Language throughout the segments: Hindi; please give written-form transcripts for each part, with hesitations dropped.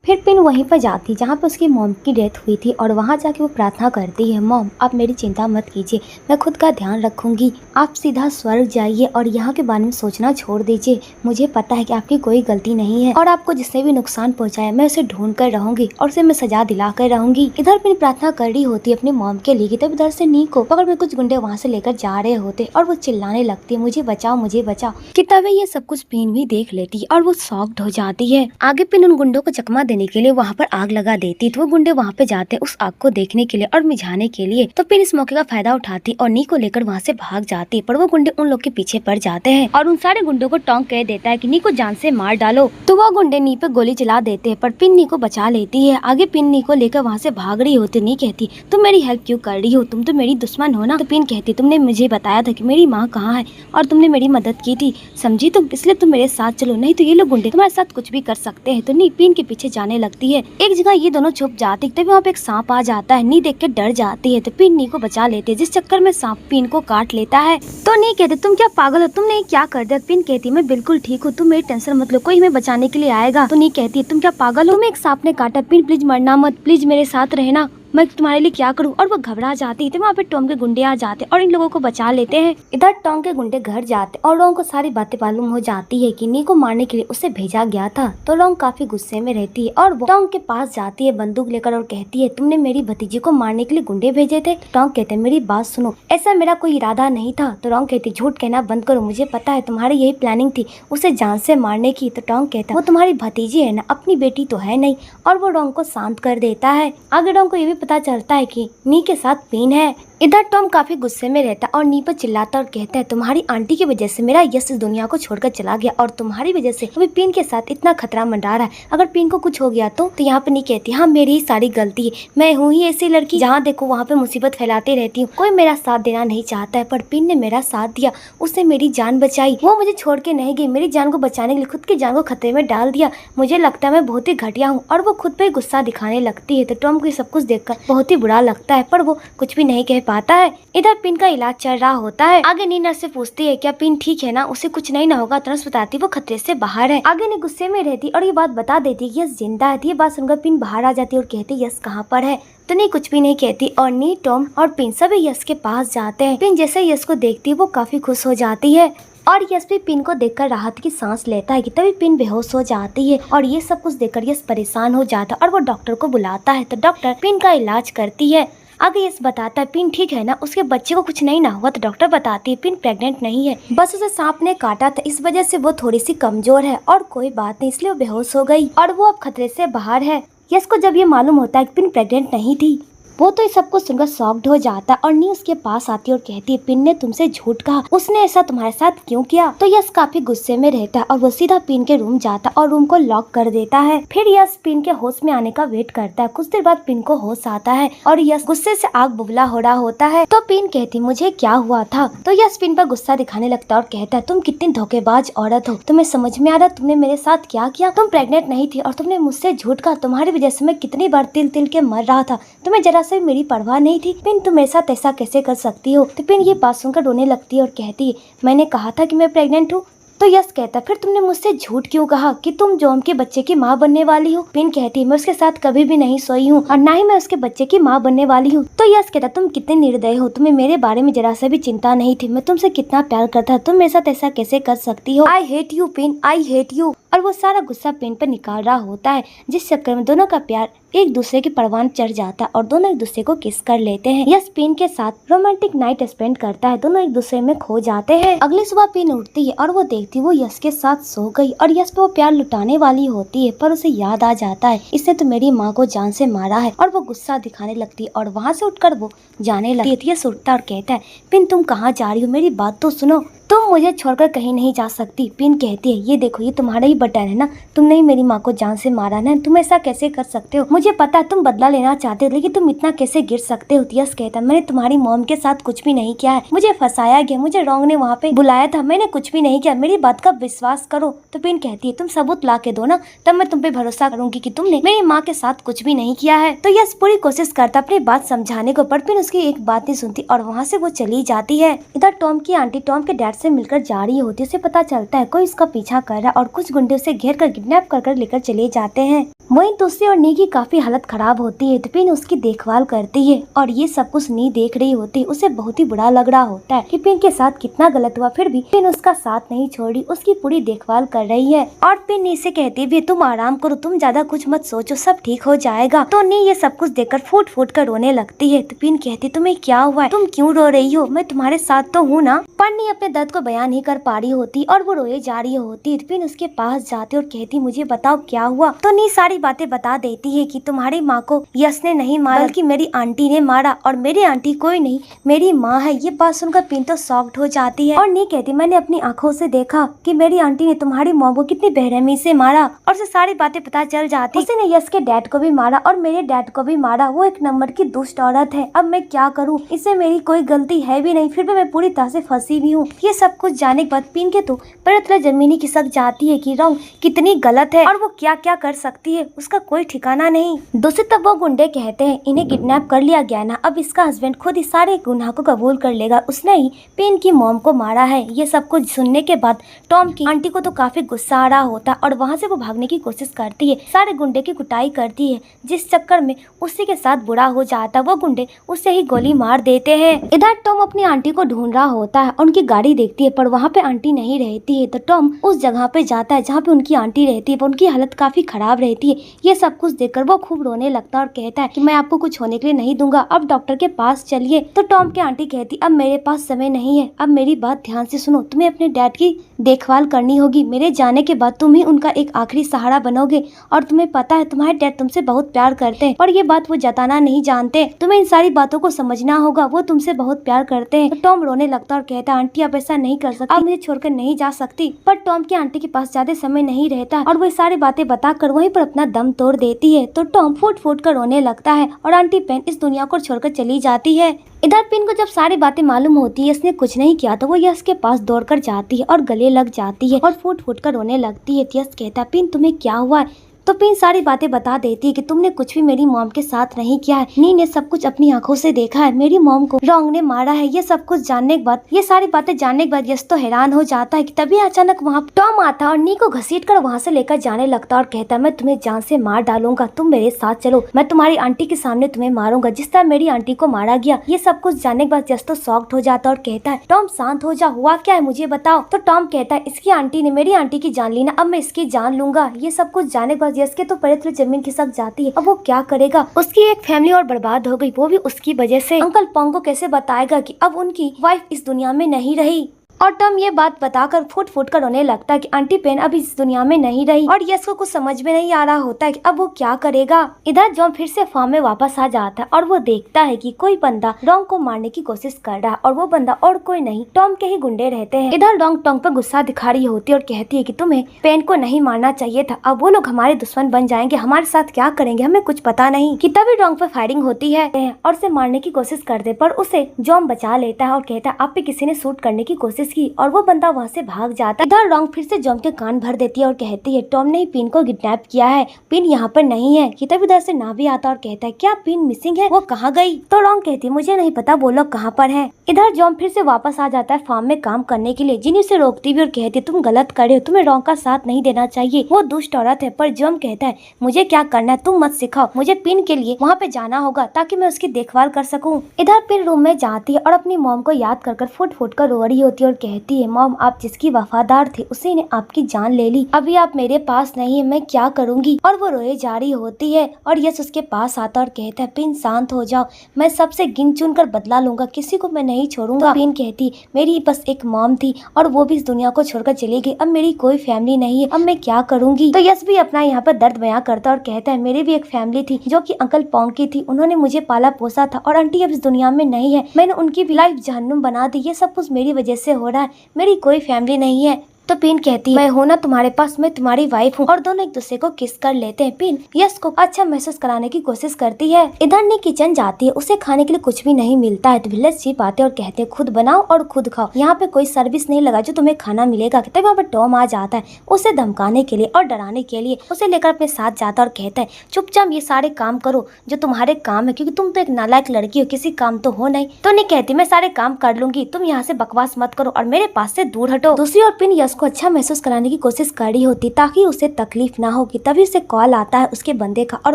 फिर पिन वहीं पर जाती जहाँ पे उसकी मॉम की डेथ हुई थी और वहाँ जाके वो प्रार्थना करती है, मॉम आप मेरी चिंता मत कीजिए, मैं खुद का ध्यान रखूंगी, आप सीधा स्वर्ग जाइए और यहाँ के बारे में सोचना छोड़ दीजिए। मुझे पता है कि आपकी कोई गलती नहीं है और आपको जिसने भी नुकसान पहुँचाया मैं उसे ढूंढ कर रहूंगी और उसे मैं सजा दिला कर रहूंगी। इधर पिन प्रार्थना कर रही होती है अपनी मॉम के लिए, तब इधर से नी को पकड़ में कुछ गुंडे वहाँ से लेकर जा रहे होते और वो चिल्लाने लगती है, मुझे बचाओ मुझे बचाओ। कि तभी ये सब कुछ पिन भी देख लेती और वो शॉक्ड हो जाती है। आगे पिन उन गुंडों को चकमा देने के लिए वहाँ पर आग लगा देती, तो वो गुंडे वहाँ पे जाते उस आग को देखने के लिए और मिझाने के लिए। तो पिन इस मौके का फायदा उठाती और नी को लेकर वहाँ से भाग जाती, पर वो गुंडे उन लोग के पीछे पड़ जाते हैं और उन सारे गुंडों को टोंक कह देता है कि नी को जान से मार डालो। तो वो गुंडे नी पे गोली चला देते हैं, पर पिन नी को बचा लेती है। आगे पिन नी को लेकर वहाँ से भाग रही होती, नी कहती तुम मेरी हेल्प क्यों कर रही हो, तुम तो मेरी दुश्मन हो ना। तो पिन कहती तुमने मुझे बताया था कि मेरी माँ कहाँ है और तुमने मेरी मदद की थी, समझी तुम, इसलिए तुम मेरे साथ चलो, नहीं तो ये लोग गुंडे तुम्हारे साथ कुछ भी कर सकते हैं। तो नी पिन के पीछे जाने लगती है। एक जगह ये दोनों छुप जाती, तभी वहाँ पे एक सांप आ जाता है। नी देख के डर जाती है, तो पिन नी को बचा लेती है, जिस चक्कर में सांप पिन को काट लेता है। तो नी कहते तुम क्या पागल हो, तुमने क्या कर दिया। पिन कहती मैं बिल्कुल ठीक हूँ, तुम मेरी टेंशन मत लो, कोई हमें बचाने के लिए आएगा। तो नी कहती है तुम क्या पागल हो, तुम्हें एक सांप ने काटा, पिन प्लीज मरना मत, प्लीज मेरे साथ रहना, मैं तुम्हारे लिए क्या करूं। और वो घबरा जाती थी। वहाँ पे टॉम के गुंडे आ जाते और इन लोगों को बचा लेते हैं। इधर टॉम के गुंडे घर जाते और रोंग को सारी बातें मालूम हो जाती है कि नी को मारने के लिए उसे भेजा गया था। तो रोंग काफी गुस्से में रहती है और वो टॉम के पास जाती है बंदूक लेकर और कहती है तुमने मेरी भतीजी को मारने के लिए गुंडे भेजे थे। टॉम कहते हैं मेरी बात सुनो, ऐसा मेरा कोई इरादा नहीं था। तो रोंग कहती झूठ कहना बंद करो, मुझे पता है तुम्हारी यही प्लानिंग थी उसे जान से मारने की। तो टॉम कहता वो तुम्हारी भतीजी है ना, अपनी बेटी तो है नहीं। और वो रोंग को शांत कर देता है। आगे रोंग को ये भी पता चलता है कि नी के साथ पिन है। इधर टॉम काफी गुस्से में रहता और नी पर चिल्लाता और कहता है तुम्हारी आंटी की वजह से मेरा यश इस दुनिया को छोड़कर चला गया और तुम्हारी वजह से अभी पिन के साथ इतना खतरा मंडरा रहा है, अगर पिन को कुछ हो गया तो यहाँ पे नी कहती हाँ मेरी ही सारी गलती है, मैं हूँ ही ऐसी लड़की जहाँ देखो वहाँ पे मुसीबत फैलाती रहती हूँ, कोई मेरा साथ देना नहीं चाहता है, पर पिन ने मेरा साथ दिया, उसने मेरी जान बचाई, वो मुझे छोड़ के नहीं गई, मेरी जान को बचाने के लिए खुद की जान को खतरे में डाल दिया, मुझे लगता है मैं बहुत ही घटिया हूँ। और वो खुद पे गुस्सा दिखाने लगती है। तो टॉम को सब कुछ देखकर बहुत ही बुरा लगता है, पर वो कुछ भी नहीं कह पाता है। इधर पिन का इलाज चल रहा होता है। आगे नी नर्स से पूछती है क्या पिन ठीक है ना, उसे कुछ नहीं ना होगा। तो नर्स बताती वो खतरे से बाहर है। आगे नी गुस्से में रहती और ये बात बता देती कि यस जिंदा है। ये बात सुनकर पिन बाहर आ जाती और कहती यस कहाँ पर है। तो नी कुछ भी नहीं कहती और नी टॉम और पिन सभी यस के पास जाते हैं। पिन जैसे यस को देखती है वो काफी खुश हो जाती है और यस भी पिन को देखकर राहत की सांस लेता है कि तभी पिन बेहोश हो जाती है। और ये सब कुछ देखकर यस परेशान हो जाता है और वो डॉक्टर को बुलाता है। तो डॉक्टर पिन का इलाज करती है। आगे यस बताता है पिन ठीक है ना, उसके बच्चे को कुछ नहीं ना हुआ। तो डॉक्टर बताती है पिन प्रेग्नेंट नहीं है, बस उसे सांप ने काटा था, इस वजह से वो थोड़ी सी कमजोर है और कोई बात नहीं, इसलिए वो बेहोश हो गई और वो अब खतरे से बाहर है। यस को जब ये मालूम होता है कि पिन प्रेग्नेंट नहीं थी, वो तो इस सब कुछ सुनकर शॉक्ड हो जाता और नी उसके पास आती और कहती है पिन ने तुमसे झूठ कहा, उसने ऐसा तुम्हारे साथ क्यों किया। तो यस काफी गुस्से में रहता और वो सीधा पिन के रूम जाता और रूम को लॉक कर देता है। फिर यस पिन के होश में आने का वेट करता है। कुछ देर बाद पिन को होश आता है और यस गुस्से से आग बुबला हो रहा होता है। तो पिन कहती मुझे क्या हुआ था। तो यस पिन पर गुस्सा दिखाने लगता और कहता है तुम कितनी धोखेबाज औरत हो, तुम्हें समझ में आ रहा तुमने मेरे साथ क्या किया, तुम प्रेग्नेंट नहीं थी और तुमने मुझसे झूठ कहा, तुम्हारी वजह से मैं कितनी बार तिल तिल के मर रहा था, तुम्हें जरा से मेरी परवाह नहीं थी। पिन तुम मेरे साथ ऐसा कैसे कर सकती हो। तो पिन ये बात सुनकर रोने लगती है और कहती है मैंने कहा था कि मैं प्रेग्नेंट हूँ। तो यस कहता फिर तुमने मुझसे झूठ क्यों कहा कि तुम जॉम के बच्चे की माँ बनने वाली हो। पिन कहती मैं उसके साथ कभी भी नहीं सोई हूँ और ना ही मैं उसके बच्चे की माँ बनने वाली हूँ। तो यस कहता तुम कितने निर्दयी हो, तुम्हें मेरे बारे में जरा सा भी चिंता नहीं थी, मैं तुमसे कितना प्यार करता, तुम मेरे साथ ऐसा कैसे कर सकती हो। I hate you pin, I hate you. और वो सारा गुस्सा पिन पर निकाल रहा होता है, जिस चक्कर में दोनों का प्यार एक दूसरे की परवान चढ़ जाता है और दोनों एक दूसरे को किस कर लेते हैं। यस पिन के साथ रोमांटिक नाइट स्पेंड करता है, दोनों एक दूसरे में खो जाते हैं। अगली सुबह पिन उठती है और वो देखती वो यस के साथ सो गई और यस पे वो प्यार लुटाने वाली होती है, पर उसे याद आ जाता है इसने तो मेरी माँ को जान से मारा है और वो गुस्सा दिखाने लगती है और वहाँ से उठकर वो जाने लगती है। यस उठता और कहता है पिन तुम कहाँ जा रही हो, मेरी बात तो सुनो, तुम मुझे छोड़कर कहीं नहीं जा सकती। पिन कहती है ये देखो ये तुम्हारा ही बटन है ना, तुमने ही मेरी माँ को जान से मारा ना, तुम ऐसा कैसे कर सकते हो, मुझे पता है तुम बदला लेना चाहते हो, लेकिन तुम इतना कैसे गिर सकते हो। यस कहता मैंने तुम्हारी मॉम के साथ कुछ भी नहीं किया है, मुझे फंसाया गया, मुझे रोंग ने वहाँ पे बुलाया था, मैंने कुछ भी नहीं किया, मेरी बात का विश्वास करो। तो पिन कहती है तुम सबूत ला के दो ना, तब मैं तुम पे भरोसा करूंगी कि तुमने मेरी माँ के साथ कुछ भी नहीं किया है। तो यस पूरी कोशिश करता अपनी बात समझाने को, पर पिन उसकी एक बात नहीं सुनती और वहाँ से वो चली जाती है। इधर टॉम की आंटी टॉम के डैड से मिलकर जा रही होती है, उसे पता चलता है कोई इसका पीछा कर रहा है और कुछ गुंडे उसे घेर कर किडनैप कर लेकर चले जाते हैं। वहीं दूसरी और नी की काफी हालत खराब होती है तो पिन उसकी देखभाल करती है और ये सब कुछ नी देख रही होती है। उसे बहुत ही बुरा लग रहा होता है कि पिन के साथ कितना गलत हुआ, फिर भी पिन उसका साथ नहीं छोड़ी, उसकी पूरी देखभाल कर रही है। और पिन नी से कहती भी तुम आराम करो, तुम ज्यादा कुछ मत सोचो, सब ठीक हो जाएगा। तो नी ये सब कुछ देखकर फूट फूट कर रोने लगती है। तो पिन कहती तुम्हें क्या हुआ है, तुम क्यों रो रही हो, मैं तुम्हारे साथ तो हूँ ना। पर नी अपने दर्द को बयान नहीं कर पा रही होती और वो रोए जा रही होती। पिन उसके पास जाती और कहती मुझे बताओ क्या हुआ। तो नी सारी बातें बता देती है कि तुम्हारी माँ को यश ने नहीं मारा बल्कि मेरी आंटी ने मारा, और मेरी आंटी कोई नहीं मेरी माँ है। ये बात सुनकर पिन तो शॉक्ड हो जाती है और नी कहती मैंने अपनी आंखों से देखा कि मेरी आंटी ने तुम्हारी मॉम को कितनी बेरहमी से मारा, और से सारी बातें पता चल जाती। उसने यश के डैड को भी मारा और मेरे डैड को भी मारा, वो एक नंबर की दुष्ट औरत है। अब मैं क्या करूँ, इससे मेरी कोई गलती है भी नहीं, फिर भी मैं पूरी तरह से फंसी भी हूँ। ये सब कुछ जाने के बाद पिन के तो पैरों तले जमीनी खिसक जाती है कि रॉन्ग कितनी गलत है और वो क्या क्या कर सकती है, उसका कोई ठिकाना नहीं। दूसरी तब वो गुंडे कहते हैं इन्हें किडनैप कर लिया गया ना, अब इसका हस्बैंड खुद ही सारे गुनाह को कबूल कर लेगा, उसने ही पिन की मॉम को मारा है। ये सब कुछ सुनने के बाद टॉम की आंटी को तो काफी गुस्सा आ रहा होता है और वहाँ से वो भागने की कोशिश करती है, सारे गुंडे की कुटाई करती है, जिस चक्कर में उसी के साथ बुरा हो जाता है। वो गुंडे उससे ही गोली मार देते हैं। इधर टॉम अपनी आंटी को ढूंढ रहा होता है, उनकी गाड़ी देखती है पर वहाँ पे आंटी नहीं रहती है। तो टॉम उस जगह पे जाता है जहाँ पे उनकी आंटी रहती है, पर उनकी हालत काफी खराब रहती है। ये सब कुछ देखकर वो खूब रोने लगता है और कहता है कि मैं आपको कुछ होने के लिए नहीं दूंगा, अब डॉक्टर के पास चलिए। तो टॉम की आंटी कहती अब मेरे पास समय नहीं है, अब मेरी बात ध्यान से सुनो, तुम्हें अपने डैड की देखभाल करनी होगी, मेरे जाने के बाद तुम ही उनका एक आखिरी सहारा बनोगे, और तुम्हें पता है तुम्हारे डैड तुमसे बहुत प्यार करते हैं और ये बात वो जताना नहीं जानते, तुम्हें इन सारी बातों को समझना होगा, वो तुमसे बहुत प्यार करते हैं। तो टॉम रोने लगता और कहता है आंटी आप ऐसा नहीं कर सकती, आप मुझे छोड़कर नहीं जा सकती। पर टॉम की आंटी के पास ज्यादा समय नहीं रहता और वो सारी बातें बताकर वहीं पर अपना दम तोड़ देती है। तो टॉम फूट फूट कर रोने लगता है और आंटी पेन इस दुनिया को छोड़कर चली जाती है। इधर पिन को जब सारी बातें मालूम होती है इसने कुछ नहीं किया, तो वो यश के पास दौड़कर जाती है और गले लग जाती है और फूट फूट कर रोने लगती है। यश कहता है पिन तुम्हें क्या हुआ है। तो पिन सारी बातें बता देती है कि तुमने कुछ भी मेरी मॉम के साथ नहीं किया है, नी ने सब कुछ अपनी आंखों से देखा है, मेरी मॉम को रॉन्ग ने मारा है। ये सब कुछ जानने के बाद, ये सारी बातें जानने के बाद यश तो हैरान हो जाता है कि तभी अचानक वहाँ टॉम आता और नी को घसीटकर वहाँ से लेकर जाने लगता और कहता मैं तुम्हें जान से मार डालूंगा, तुम मेरे साथ चलो, मैं तुम्हारी आंटी के सामने तुम्हें मारूंगा जिस तरह मेरी आंटी को मारा गया। ये सब कुछ जानने के बाद यश तो शॉक्ड हो जाता और कहता है टॉम शांत हो जा, हुआ क्या है मुझे बताओ। तो टॉम कहता है इसकी आंटी ने मेरी आंटी की जान ली ना, अब मैं इसकी जान लूंगा। ये सब कुछ जानने के बाद यश के तो पैरों तले जमीन खिसक जाती है। अब वो क्या करेगा, उसकी एक फैमिली और बर्बाद हो गई, वो भी उसकी वजह से। अंकल पोंग को कैसे बताएगा कि अब उनकी वाइफ इस दुनिया में नहीं रही। और टॉम ये बात बताकर फुट फुट कर रोने लगता है कि आंटी पेन अब इस दुनिया में नहीं रही, और यश को कुछ समझ में नहीं आ रहा होता है कि अब वो क्या करेगा। इधर जॉन फिर से फार्म में वापस आ जाता है और वो देखता है कि कोई बंदा रॉन्ग को मारने की कोशिश कर रहा है, और वो बंदा और कोई नहीं टॉम के ही गुंडे रहते हैं। इधर रॉन्ग टॉम पर गुस्सा दिखा रही होती है और कहती है कि तुम्हें पेन को नहीं मारना चाहिए था, अब वो लोग हमारे दुश्मन बन जाएंगे, हमारे साथ क्या करेंगे हमें कुछ पता नहीं। कि तभी रॉन्ग पर फायरिंग होती है और उसे मारने की कोशिश करते, पर उसे जॉन बचा लेता है और कहता है आप पे किसी ने शूट करने की कोशिश की, और वो बंदा वहाँ से भाग जाता है। इधर रॉन्ग फिर से जॉन के कान भर देती है और कहती है टॉम ने पिन को किडनैप किया है, पिन यहाँ पर नहीं है। कि तभी इधर से नावी आता और कहता है क्या पिन मिसिंग है, वो कहाँ गई। तो रॉन्ग कहती है मुझे नहीं पता वो लोग कहाँ पर है। इधर जॉन फिर से वापस आ जाता है फार्म में काम करने के लिए। जिनी उसे रोकती भी और कहती है तुम गलत कर रहे हो, तुम्हें रॉन्ग का साथ नहीं देना चाहिए, वो दुष्ट औरत है। पर जॉन कहता है मुझे क्या करना है तुम मत सिखाओ, मुझे पिन के लिए वहाँ पे जाना होगा ताकि मैं उसकी देखभाल कर सकूँ। इधर पिन रूम में जाती है और अपनी मॉम को याद कर फुट फुट कर रो रही होती है और कहती है मॉम आप जिसकी वफादार थे उसी ने आपकी जान ले ली, अभी आप मेरे पास नहीं है, मैं क्या करूंगी। और वो रोए जा रही होती है और यश उसके पास आता और कहता है पिन शांत हो जाओ, मैं सबसे गिन चुन कर बदला लूंगा, किसी को मैं नहीं छोड़ूंगा। तो पिन कहती मेरी बस एक मॉम थी और वो भी इस दुनिया को छोड़कर चली गई, अब मेरी कोई फैमिली नहीं है, अब मैं क्या करूंगी। तो यश भी अपना यहाँ पर दर्द बयां करता और कहता है मेरी भी एक फैमिली थी जो कि अंकल पोंग की थी, उन्होंने मुझे पाला पोसा था और आंटी अब इस दुनिया में नहीं है, मैंने उनकी भी लाइफ जहन्नुम बना दी, ये सब कुछ मेरी वजह से हो रहा है, मेरी कोई फैमिली नहीं है। तो पिन कहती है मैं हूं ना तुम्हारे पास, मैं तुम्हारी वाइफ हूँ, और दोनों एक दूसरे को किस कर लेते हैं। पिन यश को अच्छा महसूस कराने की कोशिश करती है। इधर ने किचन जाती है, उसे खाने के लिए कुछ भी नहीं मिलता है। तो विलेज चीफ आते हैं और कहते हैं खुद बनाओ और खुद खाओ, यहाँ पे कोई सर्विस नहीं लगा जो तुम्हें खाना मिलेगा। तब वहाँ पर टॉम आ जाता है उसे धमकाने के लिए और डराने के लिए, उसे लेकर अपने साथ जाता और कहता है चुपचाप ये सारे काम करो जो तुम्हारे काम है, क्योंकि तुम तो एक नालायक लड़की हो, किसी काम तो हो नहीं। तो नहीं कहती मैं सारे काम कर लूंगी, तुम यहाँ से बकवास मत करो और मेरे पास से दूर हटो। दूसरी ओर पिन यश को अच्छा महसूस कराने की कोशिश कर रही होती ताकि उसे तकलीफ ना होगी। तभी उसे कॉल आता है उसके बंदे का और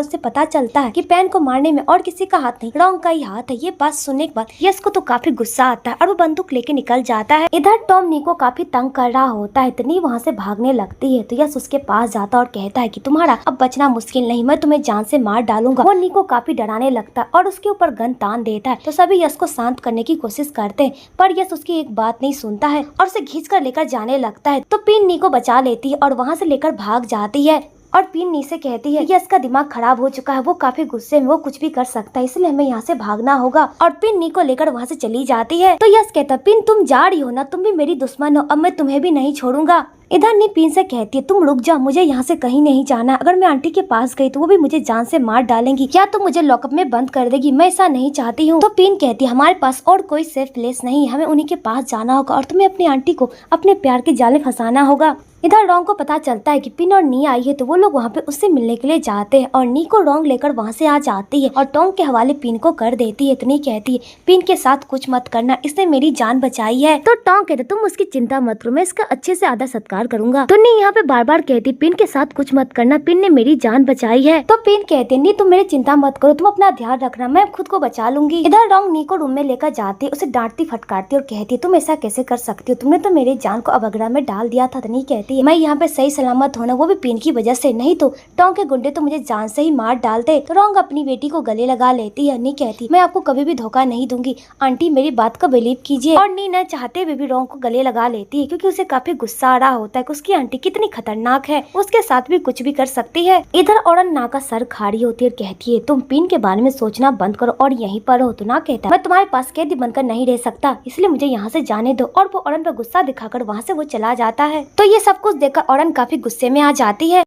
उसे पता चलता है कि पेन को मारने में और किसी का हाथ नहीं, रॉन्ग का ही हाथ है। ये बात सुनने के बाद यश को तो काफी गुस्सा आता है और वो बंदूक लेके निकल जाता है। इधर टॉम नी को काफी तंग कर रहा होता है, इतनी वहाँ से भागने लगती है तो यश उसके पास जाता और कहता है कि तुम्हारा अब बचना मुश्किल नहीं, मैं तुम्हें जान से मार डालूंगा। वो नी को काफी डराने लगता है और उसके ऊपर गन तान देता है। तो सभी यश को शांत करने की कोशिश करते हैं पर यश उसकी एक बात नहीं सुनता है और उसे खींच कर लेकर जाने लगता है। तो पिन नी को बचा लेती है और वहाँ से लेकर भाग जाती है और पिन नी से कहती है कि इसका दिमाग खराब हो चुका है, वो काफी गुस्से में, वो कुछ भी कर सकता है, इसलिए हमें यहाँ से भागना होगा। और पिन नी को लेकर वहाँ से चली जाती है। तो यश कहता है पिन तुम जा रही हो ना, तुम भी मेरी दुश्मन हो, अब मैं तुम्हें भी नहीं छोड़ूंगा। इधर नी पिन से कहती है तुम रुक जाओ, मुझे यहाँ से कहीं नहीं जाना, अगर मैं आंटी के पास गई तो वो भी मुझे जान से मार डालेंगी, क्या तुम मुझे लॉकअप में बंद कर देगी, मैं ऐसा नहीं चाहती हूँ। तो पिन कहती है हमारे पास और कोई सेफ प्लेस नहीं, हमें उन्हीं के पास जाना होगा और तुम्हें अपनी आंटी को अपने प्यार के जाल में फंसाना होगा। इधर रॉन्ग को पता चलता है कि पिन और नी आई है तो वो लोग वहाँ पे उससे मिलने के लिए जाते हैं और नी को रॉन्ग लेकर वहाँ से आ जाती है और टोंग के हवाले पिन को कर देती है। इतनी कहती है पिन के साथ कुछ मत करना, इसने मेरी जान बचाई है। तो टोंग कहते तुम उसकी चिंता मत करो, मैं इसका अच्छे से आदर सत्कार करूंगा। तो नी यहाँ पे बार बार कहती पिन के साथ कुछ मत करना, पिन ने मेरी जान बचाई है। तो पिन कहते नी तुम मेरी चिंता मत करो, तुम अपना ध्यान रखना, मैं खुद को बचा लूंगी। इधर रॉन्ग नी को रूम में लेकर जाती, उसे डांटती फटकारती और कहती तुम ऐसा कैसे कर सकती हो, तुमने तो मेरी जान को अवगड़ा में डाल दिया था। नहीं कहती है मैं यहाँ पे सही सलामत होना वो भी पिन की वजह से, नहीं तो टोंग के गुंडे तो मुझे जान से ही मार डालते। तो रॉन्ग अपनी बेटी को गले लगा लेती है। नी कहती मैं आपको कभी भी धोखा नहीं दूंगी, आंटी मेरी बात को बिलीव कीजिए। और नी न चाहते हुए भी रॉन्ग को गले लगा लेती है क्योंकि उसे काफी गुस्सा आ रहा होता है कि उसकी आंटी कितनी खतरनाक है, उसके साथ भी कुछ भी कर सकती है। इधर औरन ना का सर खाड़ी होती है और कहती है तुम पिन के बारे में सोचना बंद करो और यहीं पर हो। तो ना कहता मैं तुम्हारे पास कैदी बनकर नहीं रह सकता, इसलिए मुझे यहाँ से जाने दो। और वो औरन पर गुस्सा दिखाकर वहाँ से वो चला जाता है। तो ये सब कुछ देखकर औरन काफी गुस्से में आ जाती है।